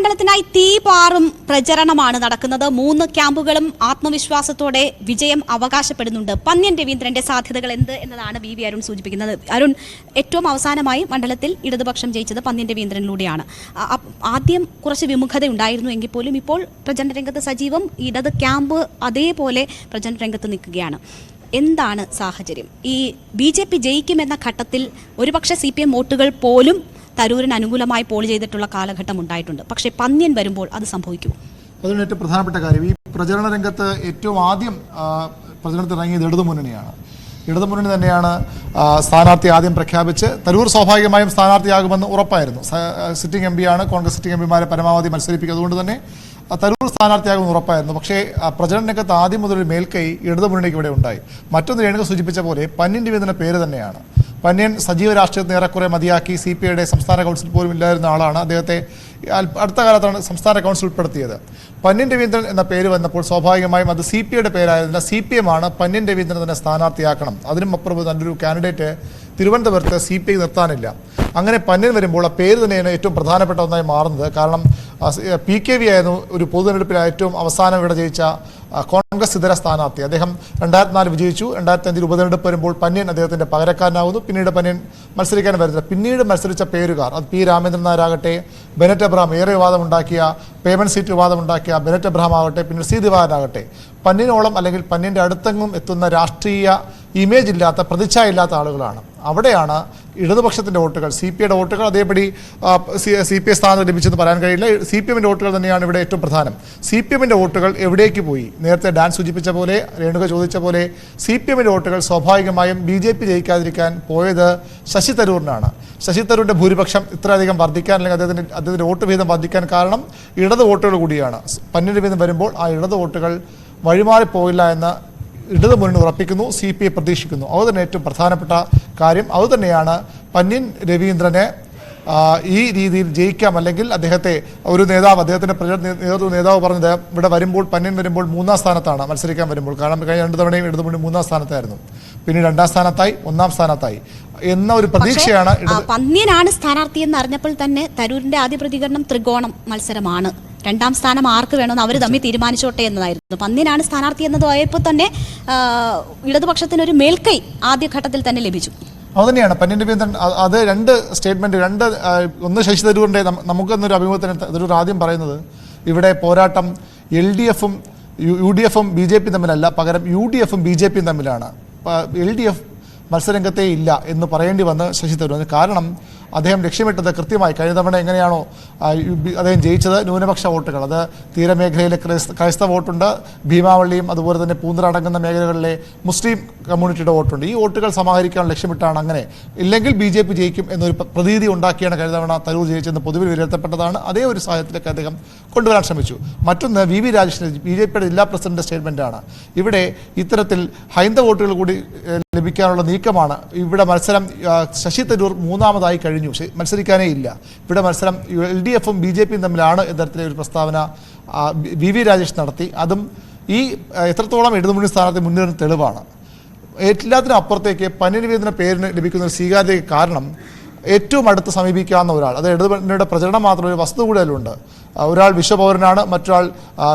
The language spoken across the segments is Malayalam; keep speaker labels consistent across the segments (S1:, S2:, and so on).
S1: മണ്ഡലത്തിനായി തീപാറും പ്രചരണമാണ് നടക്കുന്നത്. 3 ക്യാമ്പുകളും ആത്മവിശ്വാസത്തോടെ വിജയം അവകാശപ്പെടുന്നുണ്ട്. പന്ന്യൻ രവീന്ദ്രന്റെ സാധ്യതകൾ എന്ത് എന്നതാണ് വി അരുൺ സൂചിപ്പിക്കുന്നത്. അരുൺ, ഏറ്റവും അവസാനമായി മണ്ഡലത്തിൽ ഇടതുപക്ഷം ജയിച്ചത് പന്ന്യൻ രവീന്ദ്രനിലൂടെയാണ്. ആദ്യം കുറച്ച് വിമുഖത ഉണ്ടായിരുന്നു എങ്കിൽ പോലും ഇപ്പോൾ പ്രചരണ രംഗത്ത് സജീവം. ഇടത് ക്യാമ്പ് അതേപോലെ പ്രചരണ രംഗത്ത് നിൽക്കുകയാണ്. എന്താണ് സാഹചര്യം? ഈ BJP ജയിക്കുമെന്ന ഘട്ടത്തിൽ ഒരുപക്ഷെ CPM വോട്ടുകൾ പോലും തരൂരിന് അനുകൂലമായി പോൾ ചെയ്തിട്ടുള്ള കാലഘട്ടം ഉണ്ടായിട്ടുണ്ട്. പക്ഷേ പന്ന്യൻ വരുമ്പോൾ അത് സംഭവിക്കും.
S2: അതിന് ഏറ്റവും പ്രധാനപ്പെട്ട കാര്യം, ഈ പ്രചരണ രംഗത്ത് ഏറ്റവും ആദ്യം പ്രചരണത്തിൽ ഇറങ്ങിയത് ഇടതുമുന്നണിയാണ്. ഇടതുമുന്നണി തന്നെയാണ് സ്ഥാനാർത്ഥി ആദ്യം പ്രഖ്യാപിച്ച്. തരൂർ സ്വാഭാവികമായും സ്ഥാനാർത്ഥിയാകുമെന്ന് ഉറപ്പായിരുന്നു. സിറ്റിംഗ് MP ആണ്. കോൺഗ്രസ് സിറ്റിംഗ് MPമാരെ പരമാവധി മത്സരിപ്പിക്കുക. അതുകൊണ്ട് തന്നെ തരൂർ സ്ഥാനാർത്ഥിയാകുമെന്ന് ഉറപ്പായിരുന്നു. പക്ഷേ പ്രചരണ രംഗത്ത് ആദ്യം മുതൽ മേൽക്കൈ ഇടതുമുന്നണിക്ക് ഇവിടെ ഉണ്ടായി. മറ്റൊന്ന് രേണുക സൂചിപ്പിച്ച പോലെ പന്ന്യൻ രവീന്ദ്രന്റെ പേര് തന്നെയാണ്. പന്ന്യൻ സജീവ രാഷ്ട്രീയത്തിന് ഏറെക്കുറെ മതിയാക്കി CPIയുടെ സംസ്ഥാന കൗൺസിൽ പോലും ഇല്ലായിരുന്ന ആളാണ്. അദ്ദേഹത്തെ അടുത്ത കാലത്താണ് സംസ്ഥാന കൗൺസിൽ ഉൾപ്പെടുത്തിയത്. പന്ന്യൻ രവീന്ദ്രൻ എന്ന പേര് വന്നപ്പോൾ സ്വാഭാവികമായും അത് CPIയുടെ പേരായതിനാൽ CPM ആണ് പന്ന്യൻ രവീന്ദ്രൻ തന്നെ സ്ഥാനാർത്ഥിയാക്കണം. അതിനും അപ്പുറം നല്ലൊരു കാൻഡിഡേറ്റ് തിരുവനന്തപുരത്ത് CPI നിർത്താനില്ല. അങ്ങനെ പന്ന്യൻ വരുമ്പോൾ ആ പേര് തന്നെയാണ് ഏറ്റവും പ്രധാനപ്പെട്ട ഒന്നായി മാറുന്നത്. കാരണം PKV ആയിരുന്നു ഒരു പൊതുതെരഞ്ഞെടുപ്പിൽ ഏറ്റവും അവസാനം ഇവിടെ ജയിച്ച കോൺഗ്രസ് ഇതര സ്ഥാനാർത്ഥി. അദ്ദേഹം 2004 വിജയിച്ചു. 2005 ഉപതെരഞ്ഞെടുപ്പ് വരുമ്പോൾ പന്ന്യൻ അദ്ദേഹത്തിന്റെ പകരക്കാരനാകുന്നു. പിന്നീട് പന്ന്യൻ മത്സരിക്കാൻ വരുന്നില്ല. പിന്നീട് മത്സരിച്ച പേരുകാർ, അത് P രാമേന്ദ്രൻ നായരാകട്ടെ, ബെനറ്റ് എബ്രഹാം, ഏറെ വിവാദമുണ്ടാക്കിയ പേയ്മെന്റ് സീറ്റ് വിവാദമുണ്ടാക്കിയ ബെനറ്റ് എബ്രഹാം ആകട്ടെ, പിന്നെ C ദിവാകരനാകട്ടെ, പന്ന്യനോളം അല്ലെങ്കിൽ പന്ന്യന്റെ അടുത്തെങ്ങും എത്തുന്ന രാഷ്ട്രീയ ഇമേജ് ഇല്ലാത്ത, പ്രതിച്ഛായ ഇല്ലാത്ത ആളുകളാണ്. അവിടെയാണ് ഇടതുപക്ഷത്തിന്റെ വോട്ടുകൾ, CPIയുടെ വോട്ടുകൾ അതേപടി CPI സ്ഥാനം ലഭിച്ചെന്ന് പറയാൻ കഴിയില്ല. CPMന്റെ വോട്ടുകൾ തന്നെയാണ് ഇവിടെ ഏറ്റവും പ്രധാനം. CPMന്റെ വോട്ടുകൾ എവിടേക്ക് പോയി? നേരത്തെ ഡാൻ സൂചിപ്പിച്ച പോലെ, രേണുക ചോദിച്ച പോലെ CPMന്റെ വോട്ടുകൾ സ്വാഭാവികമായും BJP ജയിക്കാതിരിക്കാൻ പോയത് ശശി തരൂരിനാണ്. ശശി തരൂരിന്റെ ഭൂരിപക്ഷം ഇത്രയധികം വർദ്ധിക്കാൻ, അല്ലെങ്കിൽ അദ്ദേഹത്തിന്റെ വോട്ട് വീതം വർദ്ധിക്കാൻ കാരണം ഇടത് വോട്ടുകൾ കൂടിയാണ്. പന്ന്യൻ രവീന്ദ്രൻ വരുമ്പോൾ ആ ഇടത് വോട്ടുകൾ വഴിമാറിപ്പോയില്ല എന്ന് ഇടതുമുന്നണി ഉറപ്പിക്കുന്നു, CPI പ്രതീക്ഷിക്കുന്നു. അതുതന്നെ ഏറ്റവും പ്രധാനപ്പെട്ട കാര്യം. അതുതന്നെയാണ് പന്ന്യൻ രവീന്ദ്രനെ ഈ രീതിയിൽ ജയിക്കാം, അല്ലെങ്കിൽ അദ്ദേഹത്തെ ഒരു നേതാവ്, അദ്ദേഹത്തിന്റെ നേതാവ് പറഞ്ഞത് ഇവിടെ വരുമ്പോൾ, പന്ന്യൻ വരുമ്പോൾ 3ാം സ്ഥാനത്താണ് മത്സരിക്കാൻ വരുമ്പോൾ. കാരണം കഴിഞ്ഞ 2 തവണയും ഇടതുമുന്നണി 3ാം സ്ഥാനത്തായിരുന്നു. പിന്നീട് 2ാം സ്ഥാനത്തായി, 1ാം സ്ഥാനത്തായി എന്ന ഒരു പ്രതീക്ഷയാണ്.
S1: പന്ന്യനാണ് സ്ഥാനാർത്ഥി എന്ന് അറിഞ്ഞപ്പോൾ തന്നെ തരൂരിന്റെ ആദ്യ പ്രതികരണം ത്രികോണം മത്സരമാണ്, 2ാം സ്ഥാനം ആർക്ക് വേണമെന്ന് അവർ തമ്മിൽ തീരുമാനിച്ചോട്ടെ എന്നതായിരുന്നു. പന്ന്യനാണ് സ്ഥാനാർത്ഥി എന്നതായപ്പോൾ തന്നെ ഇടതുപക്ഷത്തിന് ഒരു മേൽക്കൈ ആദ്യഘട്ടത്തിൽ തന്നെ ലഭിച്ചു.
S2: അതുതന്നെയാണ് പന്ന്യൻ രവീന്ദ്രൻ. അത് 2 സ്റ്റേറ്റ്മെന്റ്, ഒന്ന് ശശി തരൂരിന്റെ. നമുക്കെന്നൊരു അഭിമുഖത്തിന് തരൂർ ആദ്യം പറയുന്നത് ഇവിടെ പോരാട്ടം LDFും UDFും BJP തമ്മിലല്ല, പകരം UDFും BJPയും തമ്മിലാണ്. LDF മത്സരരംഗത്തേ ഇല്ല എന്ന് പറയേണ്ടി വന്ന് ശശി തരൂർ. കാരണം അദ്ദേഹം ലക്ഷ്യമിട്ടത് കൃത്യമായി, കഴിഞ്ഞ തവണ എങ്ങനെയാണോ അദ്ദേഹം ജയിച്ചത്, ന്യൂനപക്ഷ വോട്ടുകൾ, അത് തീരമേഖലയിലെ ക്രൈസ്തവ വോട്ടുണ്ട്, ഭീമാവള്ളിയും അതുപോലെ തന്നെ പൂന്തറ അടങ്ങുന്ന മേഖലകളിലെ മുസ്ലിം കമ്മ്യൂണിറ്റിയുടെ വോട്ടുണ്ട്. ഈ വോട്ടുകൾ സമാഹരിക്കാൻ ലക്ഷ്യമിട്ടാണ്. അങ്ങനെ ഇല്ലെങ്കിൽ BJP ജയിക്കും എന്നൊരു പ്രതീതി ഉണ്ടാക്കിയാണ് കഴിഞ്ഞ തവണ തരൂർ ജയിച്ചെന്ന് പൊതുവിൽ വിലയിരുത്തപ്പെട്ടതാണ്. അതേ ഒരു സാഹചര്യത്തിലേക്ക് അദ്ദേഹം കൊണ്ടുവരാൻ ശ്രമിച്ചു. മറ്റൊന്ന് VV രാജേഷിന്റെ, BJPയുടെ ജില്ലാ പ്രസിഡന്റ് സ്റ്റേറ്റ്മെന്റാണ്. ഇവിടെ ഇത്തരത്തിൽ ഹൈന്ദവ വോട്ടുകൾ കൂടി ലഭിക്കാനുള്ള നീക്കമാണ്. ഇവിടെ മത്സരം ശശി തരൂർ 3ാമതായി കഴിഞ്ഞു, മത്സരിക്കാനേ ഇല്ല. ഇവിടെ മത്സരം LDFും BJPയും തമ്മിലാണ് എന്ന തരത്തിലെ ഒരു പ്രസ്താവന VV രാജേഷ് നടത്തി. അതും ഈ എത്രത്തോളം ഇടതുമുന്നണി സ്ഥാനാർത്ഥി മുന്നേറുന്ന തെളിവാണ്. എല്ലാത്തിനും അപ്പുറത്തേക്ക് പന്ന്യൻ രവീന്ദ്രന്റെ പേരിന് ലഭിക്കുന്ന ഒരു സ്വീകാര്യതയ്ക്ക് കാരണം ഏറ്റവും അടുത്ത് സമീപിക്കാവുന്ന ഒരാൾ, അത് ഇടതുമുന്നണിയുടെ പ്രചരണം മാത്രം, ഒരു വസ്തു കൂടി അതിലുണ്ട്. ഒരാൾ വിശ്വപൗരനാണ്, മറ്റൊരാൾ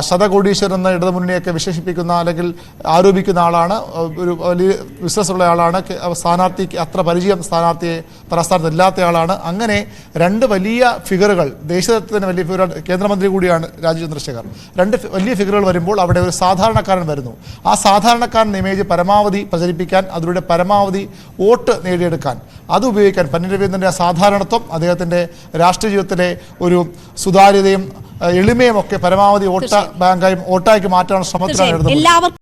S2: ശതകോടീശ്വരൻ എന്ന ഇടതുമുന്നണിയൊക്കെ വിശേഷിപ്പിക്കുന്ന അല്ലെങ്കിൽ ആരോപിക്കുന്ന ആളാണ്, ഒരു വലിയ ബിസിനസ്സുള്ള ആളാണ്. സ്ഥാനാർത്ഥിക്ക് അത്ര പരിചയം സ്ഥാനാർത്ഥിയെ തലസ്ഥാനത്ത് ഇല്ലാത്ത ആളാണ്. അങ്ങനെ 2 വലിയ ഫിഗറുകൾ, ദേശത്തിന് വലിയ ഫിഗർ, കേന്ദ്രമന്ത്രി കൂടിയാണ് രാജീവ് ചന്ദ്രശേഖർ. 2 വലിയ ഫിഗറുകൾ വരുമ്പോൾ അവിടെ ഒരു സാധാരണക്കാരൻ വരുന്നു. ആ സാധാരണക്കാരൻ ഇമേജ് പരമാവധി പ്രചരിപ്പിക്കാൻ, അതിലൂടെ പരമാവധി വോട്ട് നേടിയെടുക്കാൻ, അത് ഉപയോഗിക്കാൻ പന്ന്യൻ രവീന്ദ്രന്റെ സാധാരണത്വം, അദ്ദേഹത്തിന്റെ രാഷ്ട്രീയ ജീവിതത്തിലെ ഒരു സുതാര്യതയും എളിമയും ഒക്കെ പരമാവധി വോട്ടാക്കി മാറ്റാനുള്ള ശ്രമത്തിലാണ്.